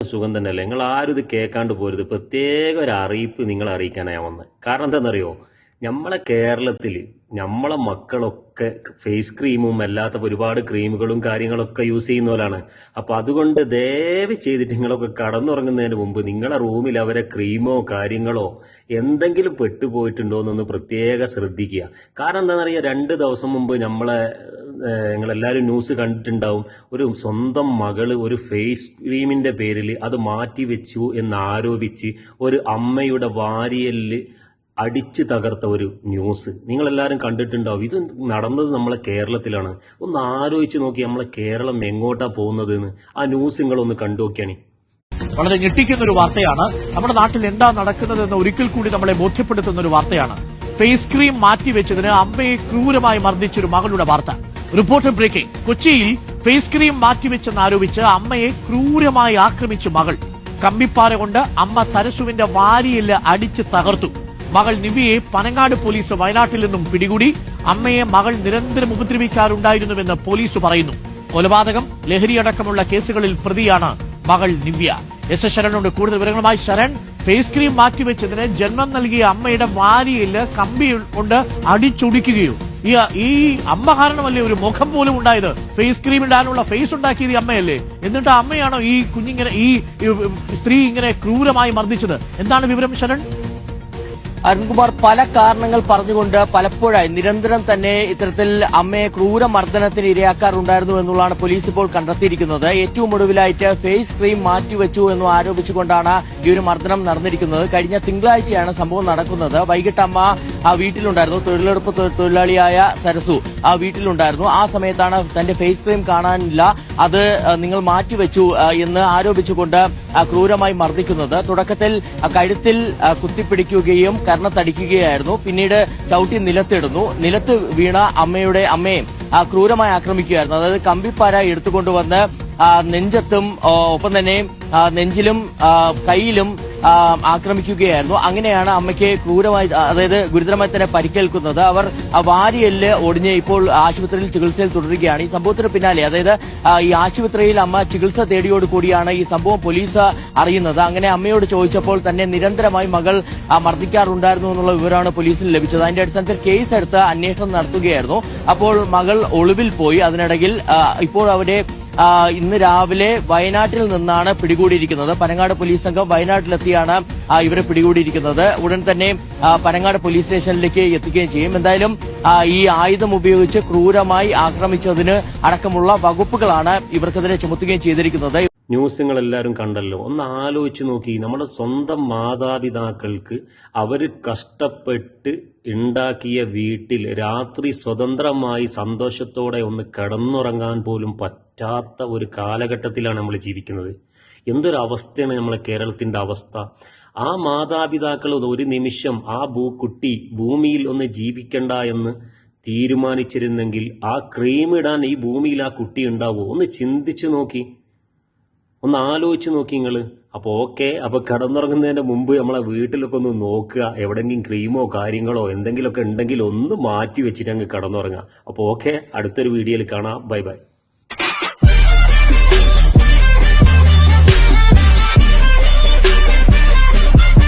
എല്ലാവർക്കും സുഖം തന്നെയല്ലേ? നിങ്ങൾ ആരും ഇത് കേൾക്കാണ്ട് പോരുത്. പ്രത്യേക ഒരു അറിയിപ്പ് നിങ്ങളെ അറിയിക്കാനാണ് ഞാൻ വന്നത്. കാരണം എന്താണെന്നറിയോ, നമ്മളെ കേരളത്തിൽ നമ്മളെ മക്കളൊക്കെ ഫേസ് ക്രീമും അല്ലാത്ത ഒരുപാട് ക്രീമുകളും കാര്യങ്ങളൊക്കെ യൂസ് ചെയ്യുന്നവരാണ്. അപ്പോൾ അതുകൊണ്ട് ദയവ് ചെയ്തിട്ട് നിങ്ങളൊക്കെ കടന്നുറങ്ങുന്നതിന് മുമ്പ് നിങ്ങളെ റൂമിൽ അവരെ ക്രീമോ കാര്യങ്ങളോ എന്തെങ്കിലും പെട്ടുപോയിട്ടുണ്ടോ എന്നൊന്ന് പ്രത്യേകം ശ്രദ്ധിക്കുക. കാരണം എന്താണെന്നറിയാം, 2 ദിവസം മുമ്പ് നിങ്ങളെല്ലാവരും ന്യൂസ് കണ്ടിട്ടുണ്ടാവും. ഒരു സ്വന്തം മകള് ഒരു ഫേസ് ക്രീമിന്റെ പേരിൽ അത് മാറ്റിവെച്ചു എന്നാരോപിച്ച് ഒരു അമ്മയുടെ വാരിയലില് അടിച്ചു തകർത്ത ഒരു ന്യൂസ് നിങ്ങളെല്ലാവരും കണ്ടിട്ടുണ്ടാവും. ഇത് നടന്നത് നമ്മളെ കേരളത്തിലാണ്. ഒന്ന് ആലോചിച്ച് നോക്കി നമ്മളെ കേരളം എങ്ങോട്ടാ പോകുന്നത് എന്ന്. ആ ന്യൂസ് നിങ്ങളൊന്ന് കണ്ടു നോക്കിയാണ്. വളരെ ഞെട്ടിക്കുന്ന ഒരു വാർത്തയാണ്. നമ്മുടെ നാട്ടിൽ എന്താ നടക്കുന്നതെന്ന് ഒരിക്കൽ കൂടി നമ്മളെ ബോധ്യപ്പെടുത്തുന്ന ഒരു വാർത്തയാണ്. ഫേസ് ക്രീം മാറ്റിവെച്ചതിന് അമ്മയെ ക്രൂരമായി മർദ്ദിച്ചൊരു മകളുടെ വാർത്ത. Reporter breaking. കൊച്ചിയിൽ ഫേസ് ക്രീം മാറ്റിവെച്ചെന്നാരോപിച്ച് അമ്മയെ ക്രൂരമായി ആക്രമിച്ചു മകൾ. കമ്പിപ്പാര കൊണ്ട് അമ്മ സരസുവിന്റെ വാരിയെല്ല് അടിച്ച് തകർത്തു. മകൾ നിവ്യയെ പനങ്ങാട് പോലീസ് വയനാട്ടിൽ നിന്നും പിടികൂടി. അമ്മയെ മകൾ നിരന്തരം ഉപദ്രവിക്കാറുണ്ടായിരുന്നുവെന്ന് പോലീസ് പറയുന്നു. കൊലപാതകം, ലഹരിയടക്കമുള്ള കേസുകളിൽ പ്രതിയാണ് മകൾ നിവ്യ. എസ് ശരണുണ്ട് കൂടുതൽ വിവരങ്ങളുമായി. ശരൺ, ഫേസ് ക്രീം മാറ്റിവെച്ചതിന് ജന്മം നൽകിയ അമ്മയുടെ വാരിയെല്ല് കമ്പി കൊണ്ട് അടിച്ചൊടിക്കുകയോ? ഈ അമ്മ കാരണമല്ലേ ഒരു മുഖം പോലും ഉണ്ടായത്? ഫേസ് ക്രീം ഇടാനുള്ള ഫേസ് ഉണ്ടാക്കിയത് ഈ അമ്മയല്ലേ? എന്നിട്ട് അമ്മയാണോ ഈ കുഞ്ഞിങ്ങനെ ഈ സ്ത്രീ ഇങ്ങനെ ക്രൂരമായി മർദ്ദിച്ചത്? എന്താണ് വിവരം ശരൺ? അരുൺകുമാർ, പല കാരണങ്ങൾ പറഞ്ഞുകൊണ്ട് പലപ്പോഴായി നിരന്തരം തന്നെ ഇത്തരത്തിൽ അമ്മയെ ക്രൂരമർദ്ദനത്തിന് ഇരയാക്കാറുണ്ടായിരുന്നു എന്നുള്ളതാണ് പോലീസ് ഇപ്പോൾ കണ്ടെത്തിയിരിക്കുന്നത്. ഏറ്റവും ഒടുവിലായിട്ട് ഫേസ് ക്രീം മാറ്റിവെച്ചു എന്ന് ആരോപിച്ചുകൊണ്ടാണ് ഈ ഒരു മർദ്ദനം നടന്നിരിക്കുന്നത്. കഴിഞ്ഞ തിങ്കളാഴ്ചയാണ് സംഭവം നടക്കുന്നത്. വൈകിട്ട് അമ്മ ആ വീട്ടിലുണ്ടായിരുന്നു. തൊഴിലുറപ്പ് തൊഴിലാളിയായ സരസു ആ വീട്ടിലുണ്ടായിരുന്നു. ആ സമയത്താണ് തന്റെ ഫേസ് ക്രീം കാണാനില്ല, അത് നിങ്ങൾ മാറ്റിവെച്ചു എന്ന് ആരോപിച്ചുകൊണ്ട് ക്രൂരമായി മർദ്ദിക്കുന്നത്. തുടക്കത്തിൽ കഴുത്തിൽ കുത്തിപ്പിടിക്കുകയും കർണത്തടിക്കുകയായിരുന്നു. പിന്നീട് ചവിട്ടി നിലത്തിടുന്നു. നിലത്ത് വീണ അമ്മയെ ക്രൂരമായി ആക്രമിക്കുകയായിരുന്നു. അതായത് കമ്പിപ്പാര എടുത്തുകൊണ്ടുവന്ന് നെഞ്ചത്തും ഒപ്പം തന്നെ നെഞ്ചിലും കൈയിലും ആക്രമിക്കുകയായിരുന്നു. അങ്ങനെയാണ് അമ്മയ്ക്ക് ക്രൂരമായി, അതായത് ഗുരുതരമായി തന്നെ പരിക്കേൽക്കുന്നത്. അവർ വാരിയെല്ല് ഒടിഞ്ഞ് ഇപ്പോൾ ആശുപത്രിയിൽ ചികിത്സയിൽ തുടരുകയാണ്. ഈ സംഭവത്തിന് പിന്നാലെ, അതായത് ഈ ആശുപത്രിയിൽ അമ്മ ചികിത്സ തേടിയോടുകൂടിയാണ് ഈ സംഭവം പോലീസ് അറിയുന്നത്. അങ്ങനെ അമ്മയോട് ചോദിച്ചപ്പോൾ തന്നെ നിരന്തരമായി മകൾ മർദ്ദിക്കാറുണ്ടായിരുന്നു എന്നുള്ള വിവരമാണ് പോലീസിന് ലഭിച്ചത്. അതിന്റെ അടിസ്ഥാനത്തിൽ കേസെടുത്ത് അന്വേഷണം നടത്തുകയായിരുന്നു. അപ്പോൾ മകൾ ഒളിവിൽ പോയി. അതിനിടയിൽ ഇപ്പോൾ അവരെ ഇന്ന് രാവിലെ വയനാട്ടിൽ നിന്നാണ് പിടികൂടിയിരിക്കുന്നത്. പനങ്ങാട് പോലീസ് സംഘം വയനാട്ടിലെത്തിയാണ് ഇവരെ പിടികൂടിയിരിക്കുന്നത്. ഉടൻ തന്നെ പനങ്ങാട് പോലീസ് സ്റ്റേഷനിലേക്ക് എത്തിക്കുകയും ചെയ്യും. എന്തായാലും ഈ ആയുധം ഉപയോഗിച്ച് ക്രൂരമായി ആക്രമിച്ചതിന് അടക്കമുള്ള വകുപ്പുകളാണ് ഇവർക്കെതിരെ ചുമത്തുകയും ചെയ്തിരിക്കുന്നത്. ന്യൂസ് നിങ്ങളെല്ലാവരും കണ്ടല്ലോ. ഒന്ന് ആലോചിച്ച് നോക്കി, നമ്മുടെ സ്വന്തം മാതാപിതാക്കൾക്ക് അവർ കഷ്ടപ്പെട്ട് ഉണ്ടാക്കിയ വീട്ടിൽ രാത്രി സ്വതന്ത്രമായി സന്തോഷത്തോടെ ഒന്ന് കിടന്നുറങ്ങാൻ പോലും പറ്റാത്ത ഒരു കാലഘട്ടത്തിലാണ് നമ്മൾ ജീവിക്കുന്നത്. എന്തൊരു അവസ്ഥയാണ് നമ്മളെ കേരളത്തിന്റെ അവസ്ഥ. ആ മാതാപിതാക്കൾ ഒരു നിമിഷം ആ കുട്ടി ഭൂമിയിൽ ഒന്ന് ജീവിക്കണ്ട എന്ന് തീരുമാനിച്ചിരുന്നെങ്കിൽ ആ ക്രീം ഇടാൻ ഈ ഭൂമിയിൽ ആ കുട്ടി ഉണ്ടാവുമോ? ഒന്ന് ചിന്തിച്ചു നോക്കി, ഒന്ന് ആലോചിച്ച് നോക്കി നിങ്ങൾ. അപ്പോൾ ഓക്കെ, അപ്പോൾ കിടന്നുറങ്ങുന്നതിന്റെ മുമ്പ് നമ്മളെ വീട്ടിലൊക്കെ ഒന്ന് നോക്കുക. എവിടെയെങ്കിലും ക്രീമോ കാര്യങ്ങളോ എന്തെങ്കിലുമൊക്കെ ഉണ്ടെങ്കിൽ ഒന്ന് മാറ്റി വെച്ചിട്ട് അങ്ങ് കിടന്നുറങ്ങുക. അപ്പോൾ ഓക്കെ, അടുത്തൊരു വീഡിയോയിൽ കാണാം. Bye bye.